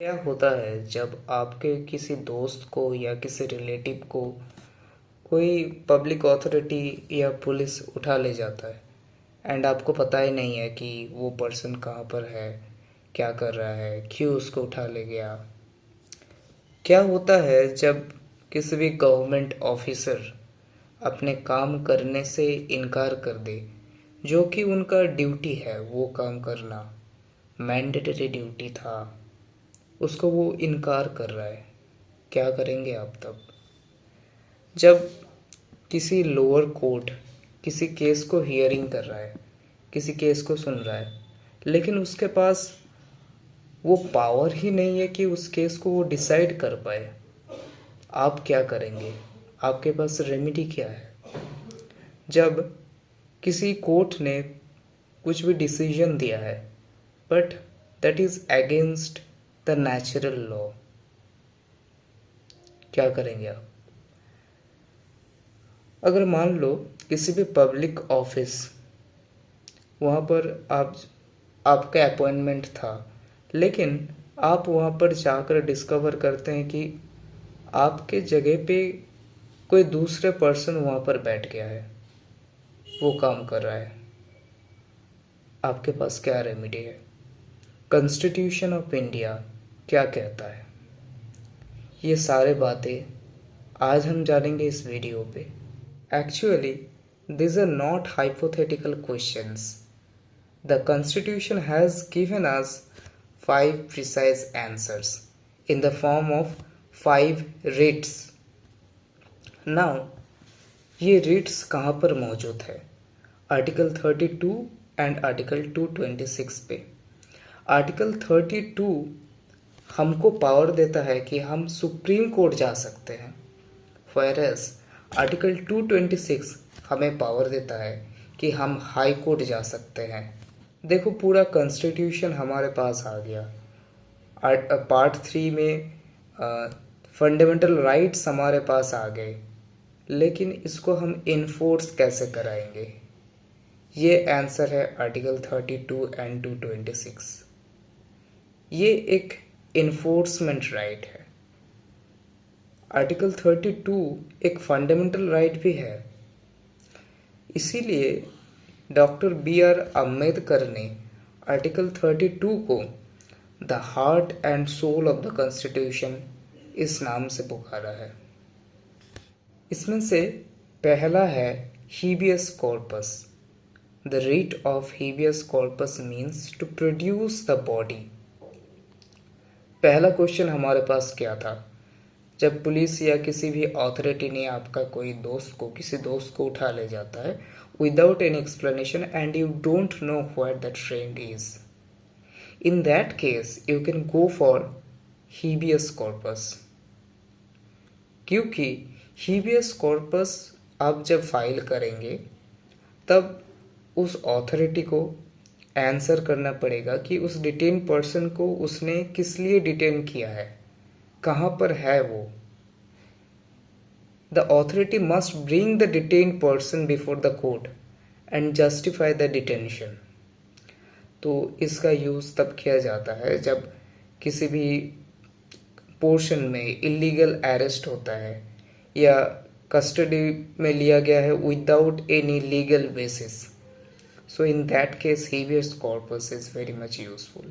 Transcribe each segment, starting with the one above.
क्या होता है जब आपके किसी दोस्त को या किसी रिलेटिव को कोई पब्लिक अथॉरिटी या पुलिस उठा ले जाता है एंड आपको पता ही नहीं है कि वो पर्सन कहाँ पर है, क्या कर रहा है, क्यों उसको उठा ले गया। क्या होता है जब किसी भी गवर्नमेंट ऑफिसर अपने काम करने से इनकार कर दे, जो कि उनका ड्यूटी है, वो काम करना मैंडेटरी ड्यूटी था, उसको वो इनकार कर रहा है। क्या करेंगे आप तब? जब किसी लोअर कोर्ट किसी केस को हियरिंग कर रहा है, किसी केस को सुन रहा है, लेकिन उसके पास वो पावर ही नहीं है कि उस केस को वो डिसाइड कर पाए, आप क्या करेंगे? आपके पास रेमेडी क्या है? जब किसी कोर्ट ने कुछ भी डिसीजन दिया है but that is against the natural law, क्या करेंगे आप? अगर मान लो किसी भी पब्लिक ऑफिस, वहाँ पर आपका अपॉइंटमेंट था, लेकिन आप वहाँ पर जाकर डिस्कवर करते हैं कि आपके जगह पे कोई दूसरे पर्सन वहाँ पर बैठ गया है, वो काम कर रहा है, आपके पास क्या रेमेडी है? कॉन्स्टिट्यूशन ऑफ इंडिया क्या कहता है? ये सारे बातें आज हम जानेंगे इस वीडियो पे। Actually these are not hypothetical questions. The Constitution has given us 5 precise answers in the form of 5 writs. Now, ये रिट्स कहाँ पर मौजूद है? आर्टिकल 32 एंड आर्टिकल 226 पे। आर्टिकल 32 हमको पावर देता है कि हम सुप्रीम कोर्ट जा सकते हैं, whereas आर्टिकल 226 हमें पावर देता है कि हम हाई कोर्ट जा सकते हैं। देखो, पूरा कॉन्स्टिट्यूशन हमारे पास आ गया। पार्ट 3 में फंडामेंटल राइट्स हमारे पास आ गए, लेकिन इसको हम इन्फोर्स कैसे कराएंगे? ये आंसर है आर्टिकल 32 एंड 226। ये एक इन्फोर्समेंट राइट है। आर्टिकल 32 एक फंडामेंटल राइट भी है। इसीलिए डॉक्टर B.R. अम्बेडकर ने आर्टिकल 32 को the heart and soul of the constitution इस नाम से पुकारा है। इसमें से पहला है habeas corpus. The writ of habeas corpus means to produce the body. पहला क्वेश्चन हमारे पास क्या था? जब पुलिस या किसी भी अथॉरिटी ने आपका किसी दोस्त को उठा ले जाता है without any explanation and you don't know what that friend is, in that case you can go for habeas corpus. क्योंकि हीबियस कॉर्पस आप जब फाइल करेंगे तब उस अथॉरिटी को आंसर करना पड़ेगा कि उस डिटेन पर्सन को उसने किस लिए डिटेन किया है, कहाँ पर है वो। The authority must bring the detained person before the court and justify the detention. तो इसका यूज़ तब किया जाता है जब किसी भी पोर्शन में इलीगल अरेस्ट होता है या कस्टडी में लिया गया है without any legal basis. So in that case habeas corpus is very much useful.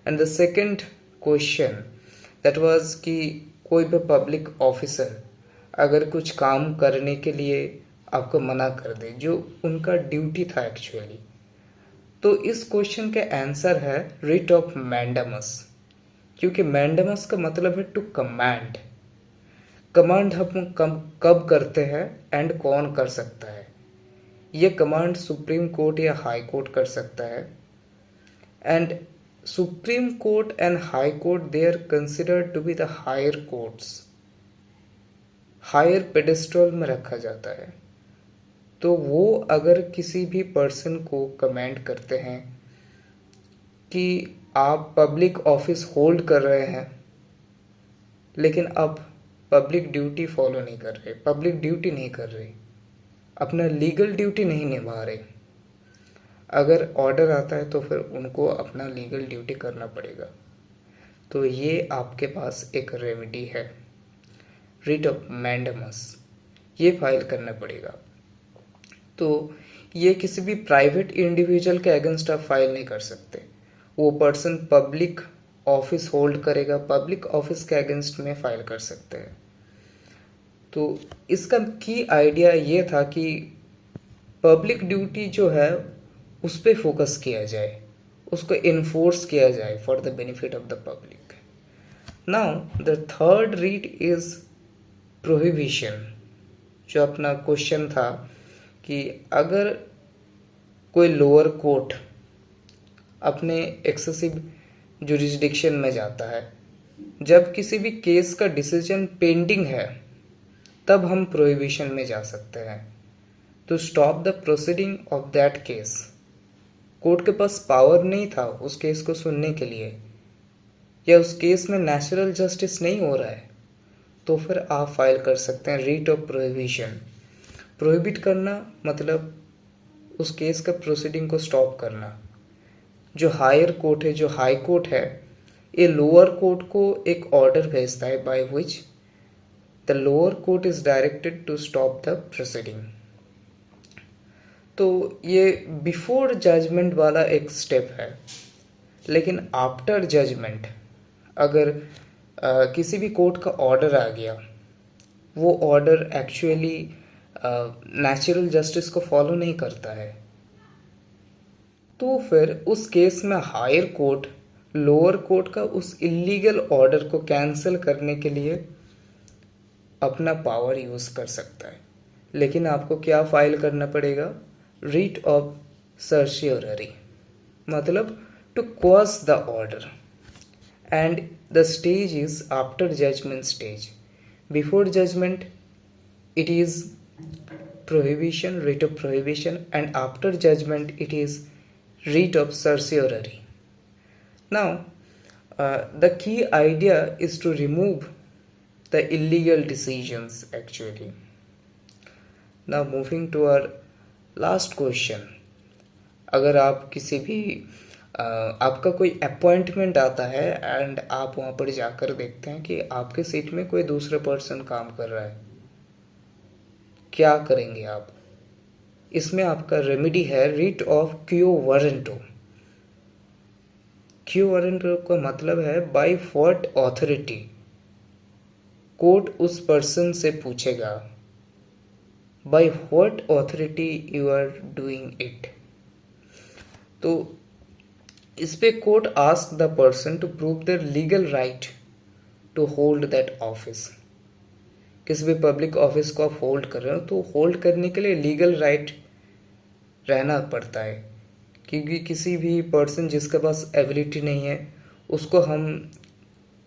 And the second question that was कि कोई भी पब्लिक ऑफिसर अगर कुछ काम करने के लिए आपको मना कर दे, जो उनका ड्यूटी था एक्चुअली, तो इस क्वेश्चन के आंसर है रिट ऑफ मैंडामस। क्योंकि मैंडामस का मतलब है टू कमांड। कमांड हम कब करते हैं एंड कौन कर सकता है? ये कमांड सुप्रीम कोर्ट या हाई कोर्ट कर सकता है। And supreme court and high court they are considered to be the higher courts, higher pedestal में रखा जाता है। तो वो अगर किसी भी पर्सन को कमेंड करते हैं कि आप पब्लिक ऑफिस होल्ड कर रहे हैं लेकिन आप पब्लिक ड्यूटी फॉलो नहीं कर रहे, पब्लिक ड्यूटी नहीं कर रहे, अपना लीगल ड्यूटी नहीं निभा रहे, अगर ऑर्डर आता है तो फिर उनको अपना लीगल ड्यूटी करना पड़ेगा। तो ये आपके पास एक रेमेडी है, रिट ऑफ मैंडेमस, ये फाइल करना पड़ेगा। तो ये किसी भी प्राइवेट इंडिविजुअल के अगेंस्ट आप फाइल नहीं कर सकते, वो पर्सन पब्लिक ऑफिस होल्ड करेगा, पब्लिक ऑफिस के अगेंस्ट में फाइल कर सकते हैं। तो इसका की आइडिया ये था कि पब्लिक ड्यूटी जो है उस पर फोकस किया जाए, उसको इन्फोर्स किया जाए for the benefit of the public. Now the third read is prohibition. जो अपना क्वेश्चन था कि अगर कोई लोअर कोर्ट अपने एक्सेसिव जुरिस्डिक्शन में जाता है, जब किसी भी केस का डिसीजन पेंडिंग है, तब हम प्रोहिबिशन में जा सकते हैं to stop the proceeding of that case. Court के पास पावर नहीं था उस केस को सुनने के लिए, या उस केस में नेचुरल जस्टिस नहीं हो रहा है, तो फिर आप फाइल कर सकते हैं रीट ऑफ प्रोहिबिशन। प्रोहिबिट करना मतलब उस केस का प्रोसीडिंग को स्टॉप करना। जो हायर कोर्ट है, जो हाई कोर्ट है, ये लोअर कोर्ट को एक ऑर्डर भेजता है by which the lower court is directed to stop the proceeding. तो ये बिफोर जजमेंट वाला एक स्टेप है, लेकिन आफ्टर जजमेंट अगर किसी भी कोर्ट का ऑर्डर आ गया, वो ऑर्डर एक्चुअली नेचुरल जस्टिस को फॉलो नहीं करता है, तो फिर उस केस में हायर कोर्ट लोअर कोर्ट का उस इलीगल ऑर्डर को कैंसिल करने के लिए अपना पावर यूज़ कर सकता है। लेकिन आपको क्या फाइल करना पड़ेगा? रीट ऑफ सर्शियोररी, मतलब to quash the order, and the stage is after judgment stage. Before judgment it is prohibition, writ of prohibition, and after judgment it is writ of certiorari. Now the key idea is to remove the illegal decisions actually. Now moving to our last question, अगर आप किसी भी आपका कोई appointment आता है and आप वहाँ पर जाकर देखते हैं कि आपके सीट में कोई दूसरा पर्सन काम कर रहा है, क्या करेंगे आप? इसमें आपका रेमेडी है writ of quo warranto. Quo warranto का मतलब है बाय व्हाट ऑथोरिटी। कोर्ट उस पर्सन से पूछेगा by what authority you are doing it. तो इस पे court ask the person to prove their legal right to hold that office. किसी भी पब्लिक ऑफिस को आप होल्ड कर रहे हो तो होल्ड करने के लिए लीगल राइट रहना पड़ता है, क्योंकि किसी भी पर्सन जिसके पास एबिलिटी नहीं है उसको हम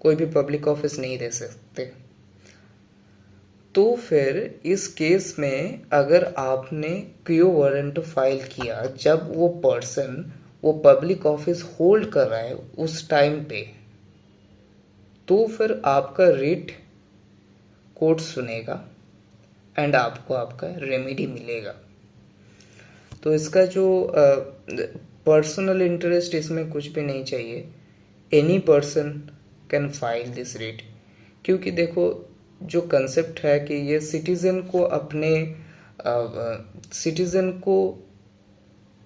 कोई भी पब्लिक ऑफिस नहीं दे सकते। तो फिर इस केस में अगर आपने क्यो वारंट फाइल किया जब वो पर्सन वो पब्लिक ऑफिस होल्ड कर रहा है उस टाइम पे, तो फिर आपका रिट कोर्ट सुनेगा एंड आपको आपका रेमेडी मिलेगा। तो इसका जो पर्सनल इंटरेस्ट इसमें कुछ भी नहीं चाहिए, any person can file this writ, क्योंकि देखो जो कंसेप्ट है कि ये सिटीज़न को अपने सिटीज़न को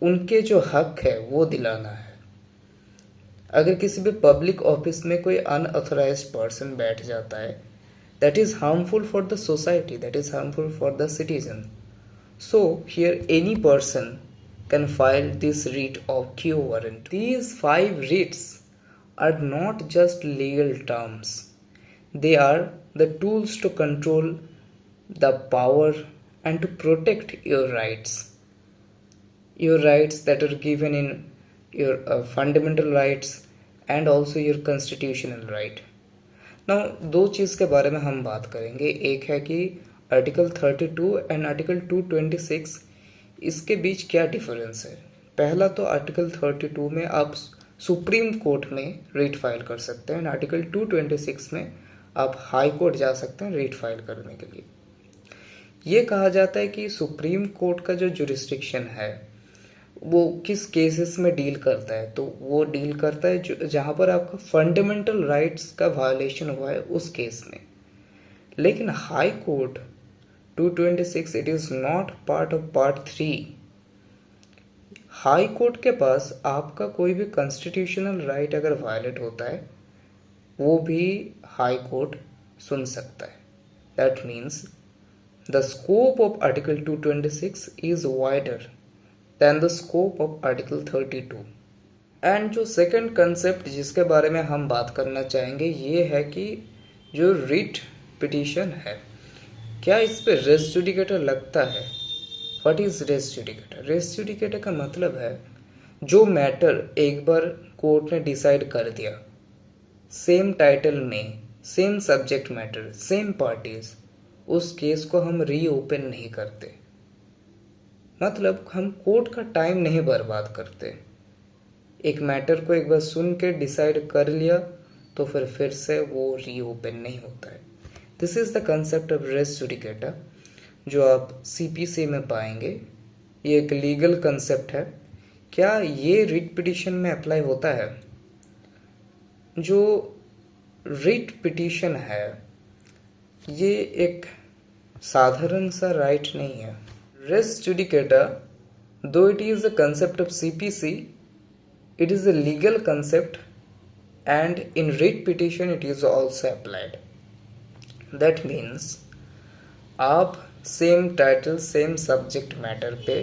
उनके जो हक है वो दिलाना है। अगर किसी भी पब्लिक ऑफिस में कोई अनऑथराइज्ड पर्सन बैठ जाता है, that is harmful for the society, that is harmful for the citizen. So here any person can file this writ of quo warranto. These 5 writs are not just legal terms, they are the tools to control the power and to protect your rights that are given in your fundamental rights and also your constitutional right. Now दो चीज़ के बारे में हम बात करेंगे, एक है कि आर्टिकल 32 एंड आर्टिकल 226, इसके बीच क्या डिफरेंस है। पहला तो आर्टिकल 32 में आप सुप्रीम कोर्ट में रिट फाइल कर सकते हैं, आर्टिकल 226 में आप हाई कोर्ट जा सकते हैं रिट फाइल करने के लिए। ये कहा जाता है कि सुप्रीम कोर्ट का जो जुरिस्डिक्शन है वो किस केसेस में डील करता है, तो वो डील करता है जो जहाँ पर आपका फंडामेंटल राइट्स का वायलेशन हुआ है उस केस में। लेकिन high court 226 it is not part of part 3। High court के पास आपका कोई भी कॉन्स्टिट्यूशनल राइट अगर वायलेट होता है वो भी हाई कोर्ट सुन सकता है। That means the scope of article 226 is wider than the scope of article 32। And जो सेकंड कंसेप्ट जिसके बारे में हम बात करना चाहेंगे ये है कि जो रिट पिटीशन है, क्या इस पे रेस जुडिकेटर लगता है। What is res judicata? Res judicata का मतलब है जो मैटर एक बार कोर्ट ने डिसाइड कर दिया, सेम टाइटल में, same subject matter, same parties, उस केस को हम रीओपन नहीं करते। मतलब हम कोर्ट का टाइम नहीं बर्बाद करते। एक मैटर को एक बार सुन के डिसाइड कर लिया तो फिर से वो रीओपन नहीं होता है। This is the concept of res judicata जो आप सीपीसी में पाएंगे। ये एक लीगल कंसेप्ट है। क्या ये रिट पिटीशन में अप्लाई होता है? जो रिट पिटीशन है ये एक साधारण सा राइट नहीं है। Res judicata, though it is a concept of CPC, it is a legal concept and in writ petition it is also applied. That means आप same title same subject matter पे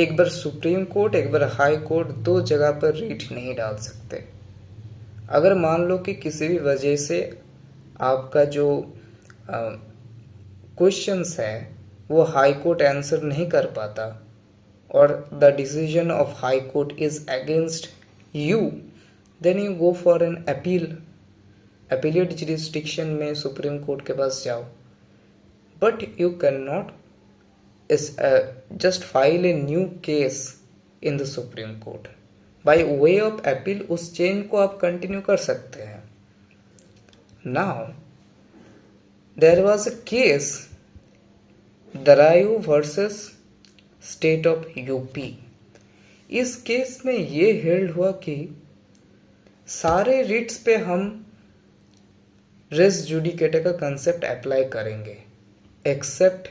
एक बार सुप्रीम कोर्ट एक बार high court दो जगह पर writ नहीं डाल सकते। अगर मान लो कि किसी भी वजह से आपका जो क्वेश्चंस है वो हाई कोर्ट आंसर नहीं कर पाता और the decision of high court is against you, then you go for an appeal. Appellate jurisdiction में सुप्रीम कोर्ट के पास जाओ, but you can not just file a new case in the supreme court. By way of appeal उस chain को आप continue कर सकते हैं। Now there was a case Daryao versus state of UP. इस केस में ये हेल्ड हुआ कि सारे रिट्स पे हम रेस जुडिकेटा का कंसेप्ट अप्लाई करेंगे एक्सेप्ट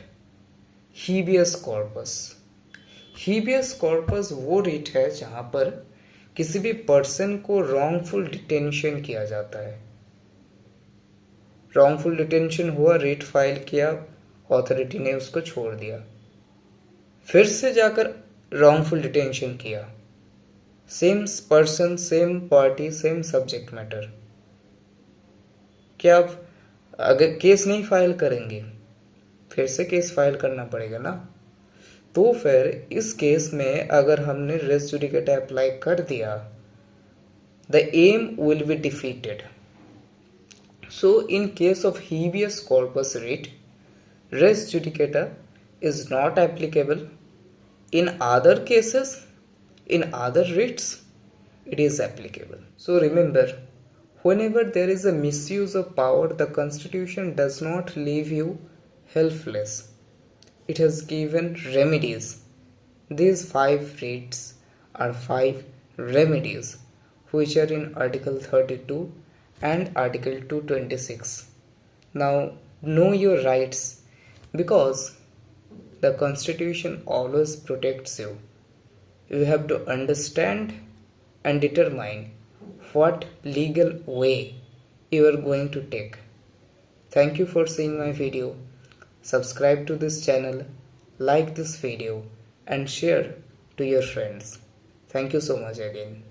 हीबियस कॉर्पस। हीबियस कॉर्पस वो रिट है जहां पर किसी भी पर्सन को रॉन्गफुल डिटेंशन किया जाता है। रॉन्गफुल डिटेंशन हुआ, रिट फाइल किया, अथॉरिटी ने उसको छोड़ दिया, फिर से जाकर रॉन्गफुल डिटेंशन किया, same person same party same subject matter. क्या आप अगर केस नहीं फाइल करेंगे फिर से केस फाइल करना पड़ेगा ना। तो फिर इस केस में अगर हमने रेस जुडिकेटा अप्लाई कर दिया, the aim will be defeated. So in case of habeas corpus writ, res judicata is not applicable. In other cases, in other writs, it is applicable. So remember, whenever there is a misuse of power, the Constitution does not leave you helpless. It has given remedies. These 5 writs are 5 remedies which are in Article 32 and Article 226. Now, know your rights, because the Constitution always protects you. You have to understand and determine what legal way you are going to take. Thank you for seeing my video. Subscribe to this channel, like this video and share to your friends. Thank you so much again.